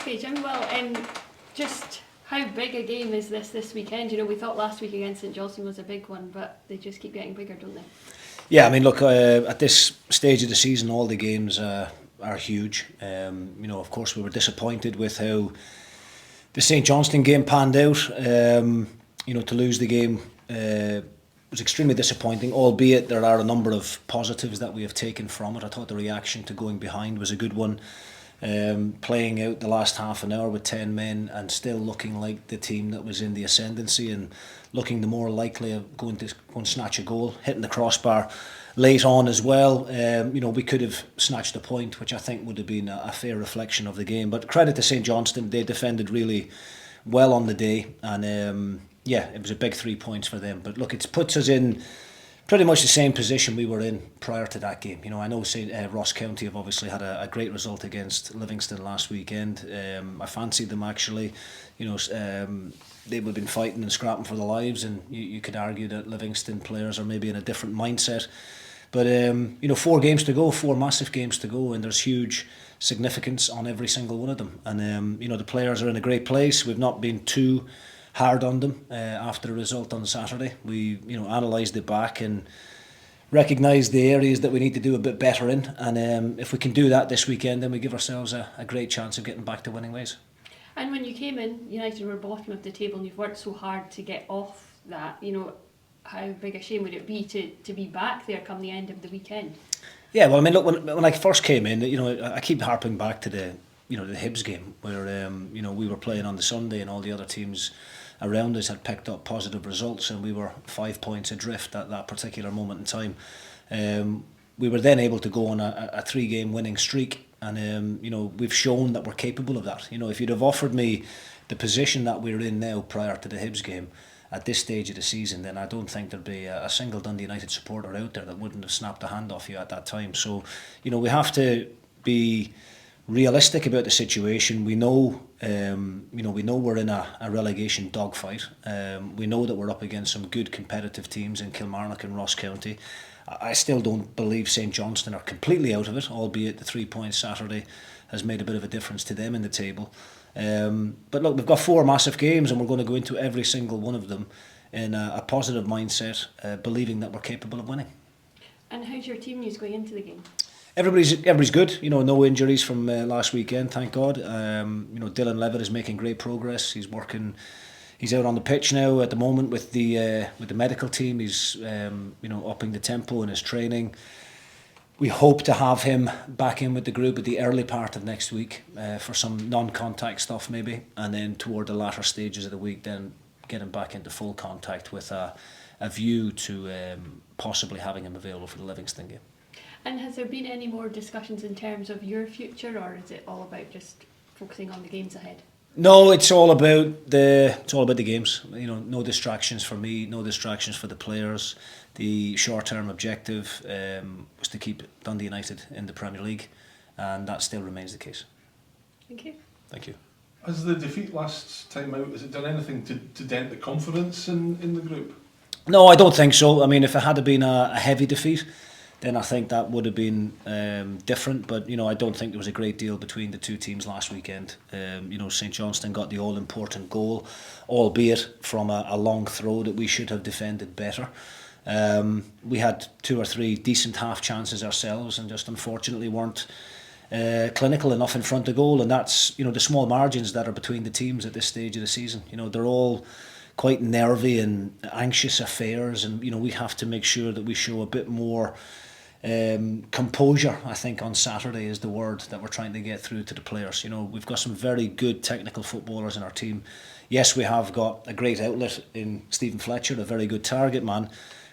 Okay, Jim, well, just how big a game is this weekend? You know, we thought last week against St Johnstone was a big one, but they just keep getting bigger, don't they? Yeah, I mean, look, at this stage of the season, all the games are huge. Of course, we were disappointed with how the St Johnstone game panned out. To lose the game was extremely disappointing, albeit there are a number of positives that we have taken from it. I thought the reaction to going behind was a good one. Playing out the last half an hour with 10 men and still looking like the team that was in the ascendancy and looking the more likely of going to go and snatch a goal, hitting the crossbar late on as well. We could have snatched a point, which I think would have been a fair reflection of the game. But credit to St Johnstone, they defended really well on the day, and it was a big 3 points for them. But look, it puts us in pretty much the same position we were in prior to that game. I know Ross County have obviously had a great result against Livingston last weekend. I fancied them actually. They would have been fighting and scrapping for their lives, and you could argue that Livingston players are maybe in a different mindset. But 4 games to go, 4 massive games to go, and there's huge significance on every single one of them. And the players are in a great place. We've not been too hard on them after the result on Saturday. We analysed it back and recognised the areas that we need to do a bit better in, and if we can do that this weekend, then we give ourselves a great chance of getting back to winning ways. And when you came in, United were bottom of the table and you've worked so hard to get off that, how big a shame would it be to be back there come the end of the weekend? Yeah, well, I mean, look, when I first came in, I keep harping back to the Hibs game where we were playing on the Sunday and all the other teams around us had picked up positive results and we were 5 points adrift at that particular moment in time. We were then able to go on a 3-game winning streak, and we've shown that we're capable of that. If you'd have offered me the position that we're in now prior to the Hibs game at this stage of the season, then I don't think there'd be a single Dundee United supporter out there that wouldn't have snapped a hand off you at that time. So we have to be realistic about the situation. We know we're in a relegation dogfight. We know that we're up against some good competitive teams in Kilmarnock and Ross County. I still don't believe St Johnstone are completely out of it, albeit the 3 points Saturday has made a bit of a difference to them in the table. But look, we've got 4 massive games and we're going to go into every single one of them in a positive mindset, believing that we're capable of winning. And how's your team news going into the game? Everybody's good. No injuries from last weekend, thank God. Dylan Levitt is making great progress. He's working. He's out on the pitch now at the moment with the medical team. He's upping the tempo in his training. We hope to have him back in with the group at the early part of next week for some non-contact stuff maybe, and then toward the latter stages of the week, then get him back into full contact with a view to possibly having him available for the Livingston game. And has there been any more discussions in terms of your future, or is it all about just focusing on the games ahead? No, it's all about the games. No distractions for me, no distractions for the players. The short-term objective was to keep Dundee United in the Premier League, and that still remains the case. Thank you. Thank you. Has the defeat last time out, has it done anything to dent the confidence in the group? No, I don't think so. I mean, if it had been a heavy defeat, then I think that would have been different. But I don't think there was a great deal between the two teams last weekend. St Johnstone got the all-important goal, albeit from a long throw that we should have defended better. We had 2 or 3 decent half chances ourselves, and just unfortunately weren't clinical enough in front of goal. And that's the small margins that are between the teams at this stage of the season. They're all quite nervy and anxious affairs, and we have to make sure that we show a bit more composure. I think on Saturday is the word that we're trying to get through to the players. We've got some very good technical footballers in our team. Yes, we have got a great outlet in Stephen Fletcher, a very good target man,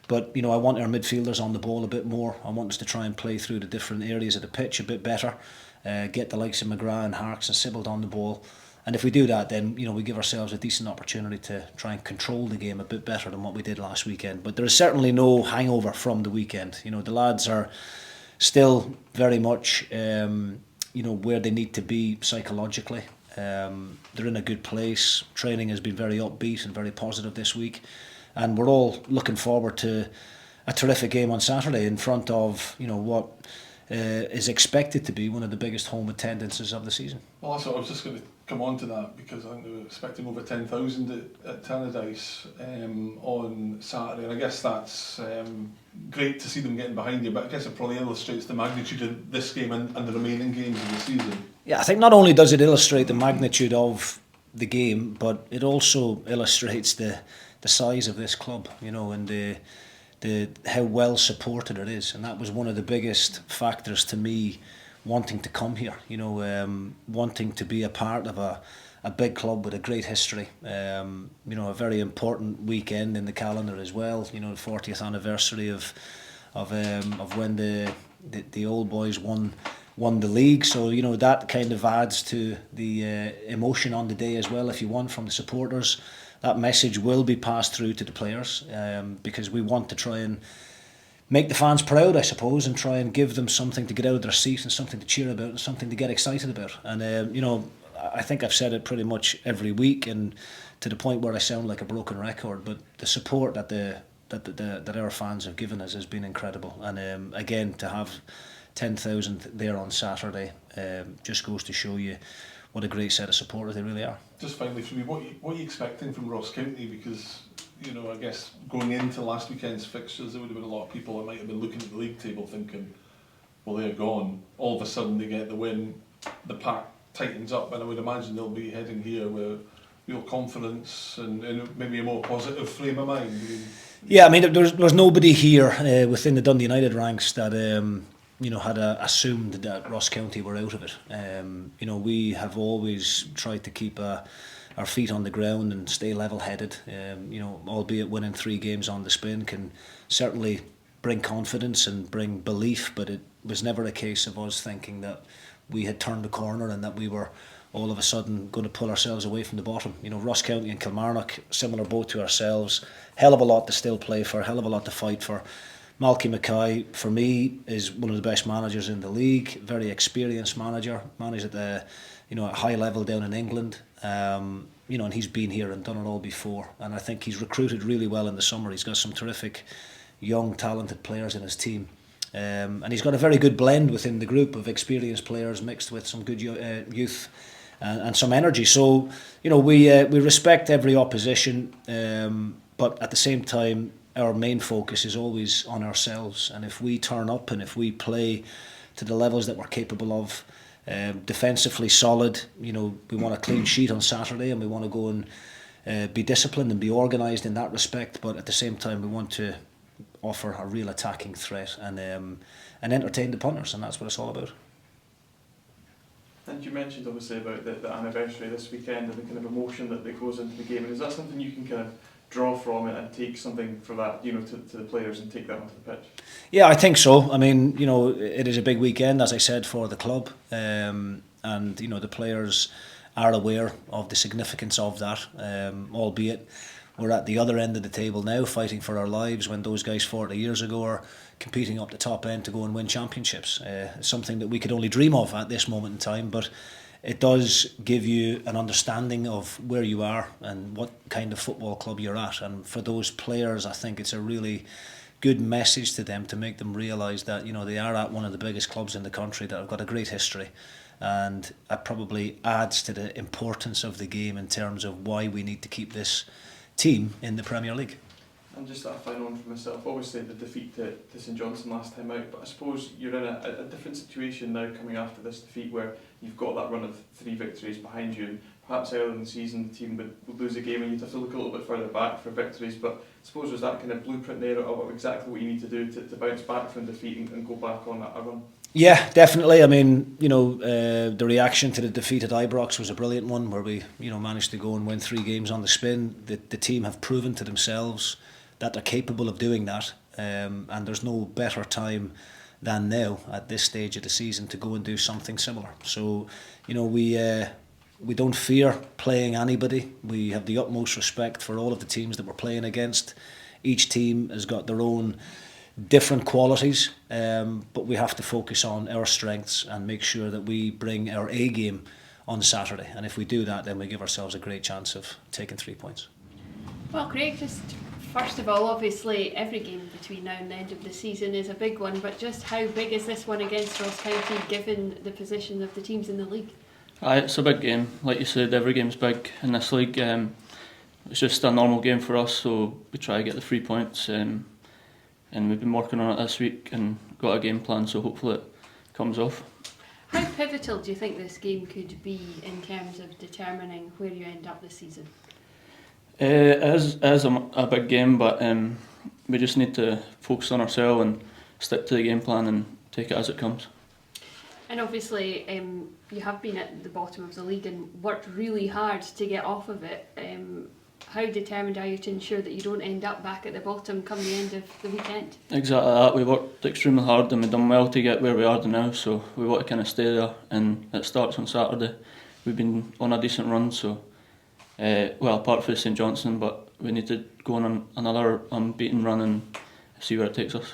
but I want our midfielders on the ball a bit more. I want us to try and play through the different areas of the pitch a bit better, get the likes of McGrath and Harkes and Sibbald on the ball. And if we do that, then we give ourselves a decent opportunity to try and control the game a bit better than what we did last weekend. But there is certainly no hangover from the weekend. The lads are still very much where they need to be psychologically. They're in a good place. Training has been very upbeat and very positive this week, and we're all looking forward to a terrific game on Saturday in front of what is expected to be one of the biggest home attendances of the season. Well, that's what I was just going to come on to that, because I think they were expecting over 10,000 at Tannadice on Saturday, and I guess that's great to see them getting behind you, but I guess it probably illustrates the magnitude of this game and the remaining games of the season. Yeah, I think not only does it illustrate the magnitude of the game, but it also illustrates the size of this club, you know, and the how well supported it is, and that was one of the biggest factors to me wanting to come here, you know, wanting to be a part of a big club with a great history, you know, a very important weekend in the calendar as well, you know, the 40th anniversary of when the old boys won the league, so you know that kind of adds to the emotion on the day as well, if you want, from the supporters. That message will be passed through to the players, because we want to try and make the fans proud, I suppose, and try and give them something to get out of their seat and something to cheer about and something to get excited about. And you know, I think I've said it pretty much every week, and to the point where I sound like a broken record, but the support that our fans have given us has been incredible. And again, to have 10,000 there on Saturday just goes to show you what a great set of supporters they really are. Just finally for me, what are you expecting from Ross County? Because, you know, I guess going into last weekend's fixtures, there would have been a lot of people that might have been looking at the league table thinking, well, they're gone. All of a sudden they get the win, the pack tightens up, and I would imagine they'll be heading here with real confidence and maybe a more positive frame of mind. Yeah, I mean, there was nobody here within the Dundee United ranks that you know, had assumed that Ross County were out of it. You know, we have always tried to keep our feet on the ground and stay level-headed. You know, albeit winning 3 games on the spin can certainly bring confidence and bring belief, but it was never a case of us thinking that we had turned the corner and that we were all of a sudden going to pull ourselves away from the bottom. You know, Ross County and Kilmarnock, similar boat to ourselves, hell of a lot to still play for, hell of a lot to fight for. Malky Mackay, for me, is one of the best managers in the league. Very experienced manager, managed at the, you know, at high level down in England. You know, and he's been here and done it all before. And I think he's recruited really well in the summer. He's got some terrific, young, talented players in his team, and he's got a very good blend within the group of experienced players mixed with some good youth and some energy. So, you know, we respect every opposition, but at the same time, our main focus is always on ourselves, and if we turn up and if we play to the levels that we're capable of, defensively solid, you know, we want a clean sheet on Saturday, and we want to go and be disciplined and be organised in that respect, but at the same time we want to offer a real attacking threat and entertain the punters, and that's what it's all about. And you mentioned obviously about the anniversary this weekend and the kind of emotion that goes into the game, and is that something you can kind of draw from it and take something for that, you know, to the players and take that onto the pitch? Yeah, I think so. I mean, you know, it is a big weekend, as I said, for the club, and you know, the players are aware of the significance of that, albeit we're at the other end of the table now fighting for our lives, when those guys 40 years ago are competing up the top end to go and win championships. It's something that we could only dream of at this moment in time, but it does give you an understanding of where you are and what kind of football club you're at. And for those players, I think it's a really good message to them to make them realise that, you know, they are at one of the biggest clubs in the country that have got a great history. And that probably adds to the importance of the game in terms of why we need to keep this team in the Premier League. And just that final one for myself, obviously the defeat to St Johnstone last time out, but I suppose you're in a different situation now coming after this defeat, where you've got that run of 3 victories behind you, and perhaps earlier in the season the team would lose a game and you'd have to look a little bit further back for victories, but I suppose there's that kind of blueprint there of exactly what you need to do to bounce back from defeat and go back on a run. Yeah, definitely. I mean, you know, the reaction to the defeat at Ibrox was a brilliant one, where we, you know, managed to go and win 3 games on the spin. The team have proven to themselves that they're capable of doing that, and there's no better time than now at this stage of the season to go and do something similar. So, you know, we don't fear playing anybody. We have the utmost respect for all of the teams that we're playing against. Each team has got their own different qualities, but we have to focus on our strengths and make sure that we bring our A game on Saturday. And if we do that, then we give ourselves a great chance of taking 3 points. Well, Craig, just First of all, obviously, every game between now and the end of the season is a big one, but just how big is this one against Ross County, given the position of the teams in the league? Aye, it's a big game. Like you said, every game's big in this league. It's just a normal game for us, so we try to get the 3 points. And we've been working on it this week and got a game plan, so hopefully it comes off. How pivotal do you think this game could be in terms of determining where you end up this season? It is a big game, but we just need to focus on ourselves and stick to the game plan and take it as it comes. And obviously, you have been at the bottom of the league and worked really hard to get off of it. How determined are you to ensure that you don't end up back at the bottom come the end of the weekend? Exactly that. We worked extremely hard and we've done well to get where we are now, so we want to kind of stay there, and it starts on Saturday. We've been on a decent run, so apart from St Johnstone, but we need to go on another unbeaten run and see where it takes us.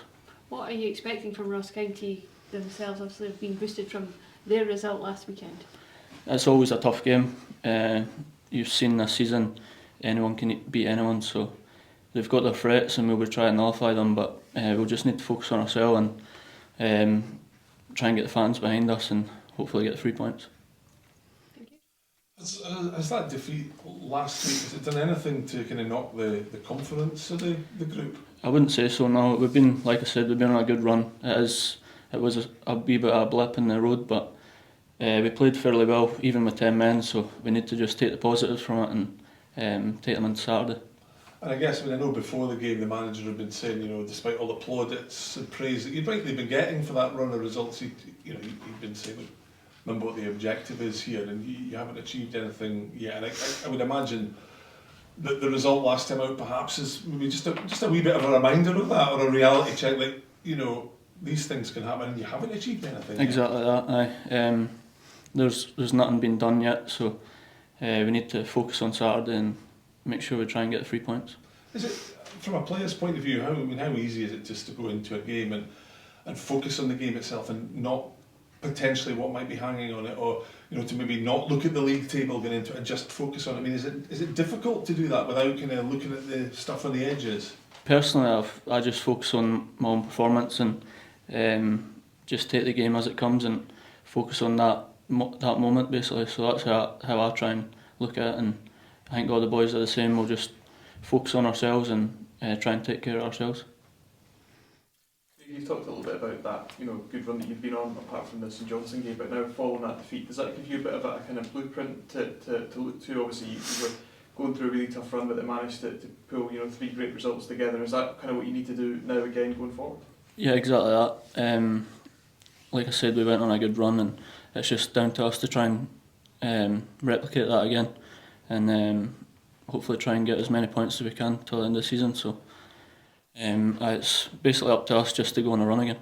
What are you expecting from Ross County themselves? Obviously, they've been boosted from their result last weekend. It's always a tough game. You've seen this season, anyone can beat anyone, so they've got their threats and we'll try and nullify them, but we'll just need to focus on ourselves and try and get the fans behind us and hopefully get the 3 points. Has that defeat last week, has it done anything to kind of knock the confidence of the group? I wouldn't say so, no. We've been, like I said, we've been on a good run. It was a wee bit of a blip in the road, but we played fairly well, even with 10 men, so we need to just take the positives from it and take them into Saturday. And I guess, I know before the game the manager had been saying, despite all the plaudits and praise that you'd rightly been getting for that run of results, he'd been saying, look, remember what the objective is here, and you haven't achieved anything yet. And I would imagine that the result last time out perhaps is maybe just a wee bit of a reminder of that, or a reality check, like, these things can happen and you haven't achieved anything exactly yet. That, aye. There's nothing been done yet, so we need to focus on Saturday and make sure we try and get the 3 points. Is it, from a player's point of view, how easy is it just to go into a game and focus on the game itself and not potentially what might be hanging on it, or to maybe not look at the league table going into it and just focus on it? I mean, is it difficult to do that without kind of looking at the stuff on the edges? Personally, I just focus on my own performance and just take the game as it comes and focus on that moment basically. So that's how I try and look at it, and I think all the boys are the same. We'll just focus on ourselves and try and take care of ourselves. You've talked a little bit about that, good run that you've been on, apart from the St Johnstone game, but now following that defeat, does that give you a bit of a kind of blueprint to look to? Obviously, you were going through a really tough run, but they managed to pull 3 great results together. Is that kind of what you need to do now again going forward? Yeah, exactly that. Like I said, we went on a good run, and it's just down to us to try and replicate that again, and hopefully try and get as many points as we can till the end of the season. So it's basically up to us just to go on a run again.